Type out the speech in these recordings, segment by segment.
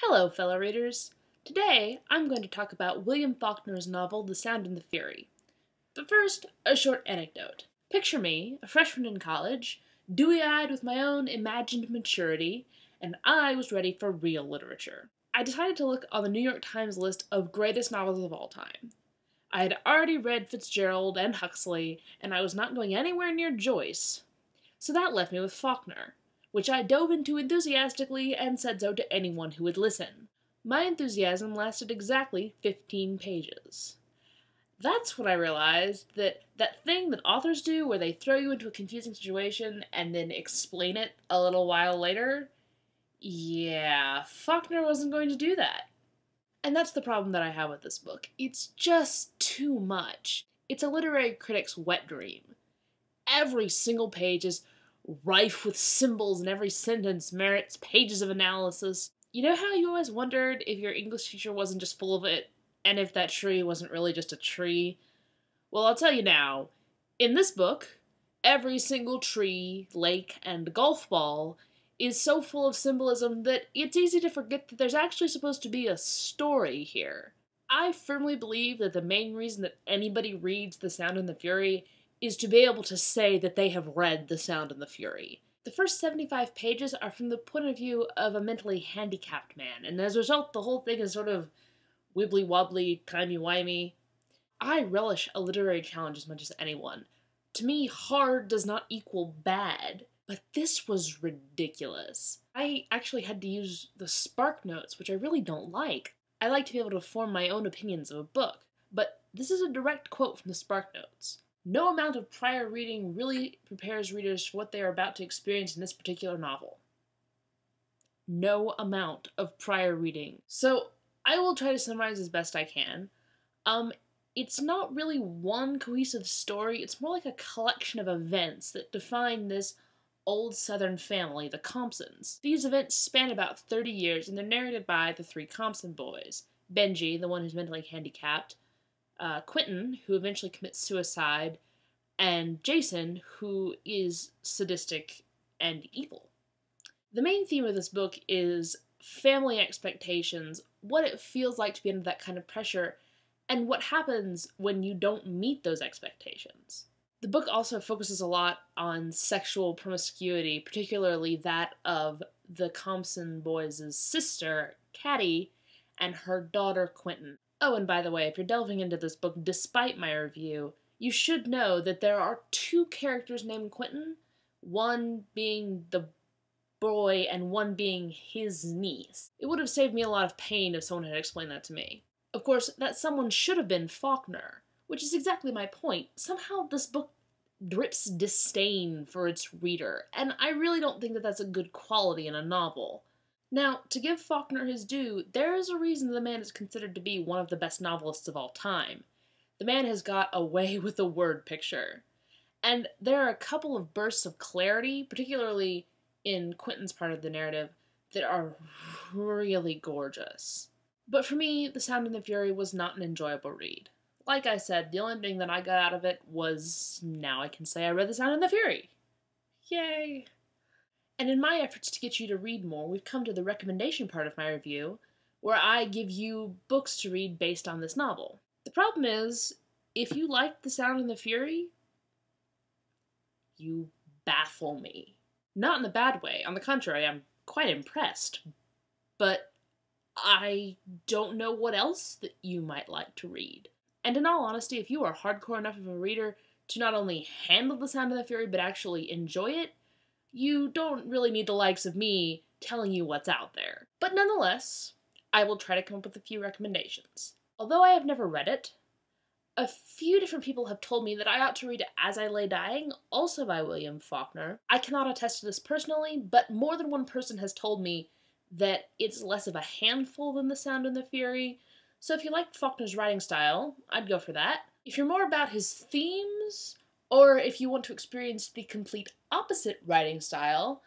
Hello, fellow readers. Today, I'm going to talk about William Faulkner's novel, The Sound and the Fury. But first, a short anecdote. Picture me, a freshman in college, dewy-eyed with my own imagined maturity, and I was ready for real literature. I decided to look on the New York Times list of greatest novels of all time. I had already read Fitzgerald and Huxley, and I was not going anywhere near Joyce. So that left me with Faulkner, which I dove into enthusiastically and said so to anyone who would listen. My enthusiasm lasted exactly 15 pages. That's when I realized that thing that authors do where they throw you into a confusing situation and then explain it a little while later. Yeah, Faulkner wasn't going to do that. And that's the problem that I have with this book. It's just too much. It's a literary critic's wet dream. Every single page is rife with symbols, and every sentence merits pages of analysis. You know how you always wondered if your English teacher wasn't just full of it, and if that tree wasn't really just a tree? Well, I'll tell you now. In this book, every single tree, lake, and golf ball is so full of symbolism that it's easy to forget that there's actually supposed to be a story here. I firmly believe that the main reason that anybody reads The Sound and the Fury is to be able to say that they have read The Sound and the Fury. The first 75 pages are from the point of view of a mentally handicapped man, and as a result, the whole thing is sort of wibbly-wobbly, timey-wimey. I relish a literary challenge as much as anyone. To me, hard does not equal bad, but this was ridiculous. I actually had to use the Spark Notes, which I really don't like. I like to be able to form my own opinions of a book, but this is a direct quote from the Spark Notes. No amount of prior reading really prepares readers for what they are about to experience in this particular novel. No amount of prior reading. So, I will try to summarize as best I can. It's not really one cohesive story, it's more like a collection of events that define this old Southern family, the Compsons. These events span about 30 years, and they're narrated by the three Compson boys. Benji, the one who's mentally handicapped, Quentin, who eventually commits suicide, and Jason, who is sadistic and evil. The main theme of this book is family expectations, what it feels like to be under that kind of pressure, and what happens when you don't meet those expectations. The book also focuses a lot on sexual promiscuity, particularly that of the Compson boys' sister, Caddy, and her daughter, Quentin. Oh, and by the way, if you're delving into this book despite my review, you should know that there are two characters named Quentin, one being the boy and one being his niece. It would have saved me a lot of pain if someone had explained that to me. Of course, that someone should have been Faulkner, which is exactly my point. Somehow this book drips disdain for its reader, and I really don't think that that's a good quality in a novel. Now, to give Faulkner his due, there is a reason the man is considered to be one of the best novelists of all time. The man has got a way with the word picture. And there are a couple of bursts of clarity, particularly in Quentin's part of the narrative, that are really gorgeous. But for me, The Sound and the Fury was not an enjoyable read. Like I said, the only thing that I got out of it was, now I can say I read The Sound and the Fury. Yay! And in my efforts to get you to read more, we've come to the recommendation part of my review, where I give you books to read based on this novel. The problem is, if you like The Sound and the Fury, you baffle me. Not in a bad way, on the contrary, I'm quite impressed. But I don't know what else that you might like to read. And in all honesty, if you are hardcore enough of a reader to not only handle The Sound and the Fury, but actually enjoy it, you don't really need the likes of me telling you what's out there. But nonetheless, I will try to come up with a few recommendations. Although I have never read it, a few different people have told me that I ought to read As I Lay Dying, also by William Faulkner. I cannot attest to this personally, but more than one person has told me that it's less of a handful than The Sound and the Fury, so if you like Faulkner's writing style, I'd go for that. If you're more about his themes, or if you want to experience the complete opposite writing style,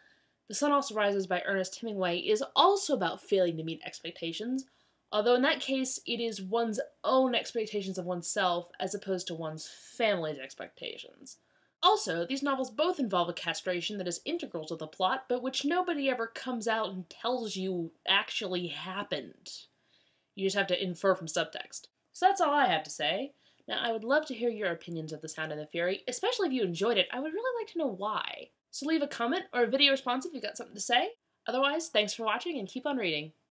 The Sun Also Rises by Ernest Hemingway is also about failing to meet expectations, although in that case it is one's own expectations of oneself as opposed to one's family's expectations. Also, these novels both involve a castration that is integral to the plot, but which nobody ever comes out and tells you actually happened. You just have to infer from subtext. So that's all I have to say. Now, I would love to hear your opinions of The Sound and the Fury, especially if you enjoyed it. I would really like to know why. So leave a comment or a video response if you've got something to say. Otherwise, thanks for watching and keep on reading.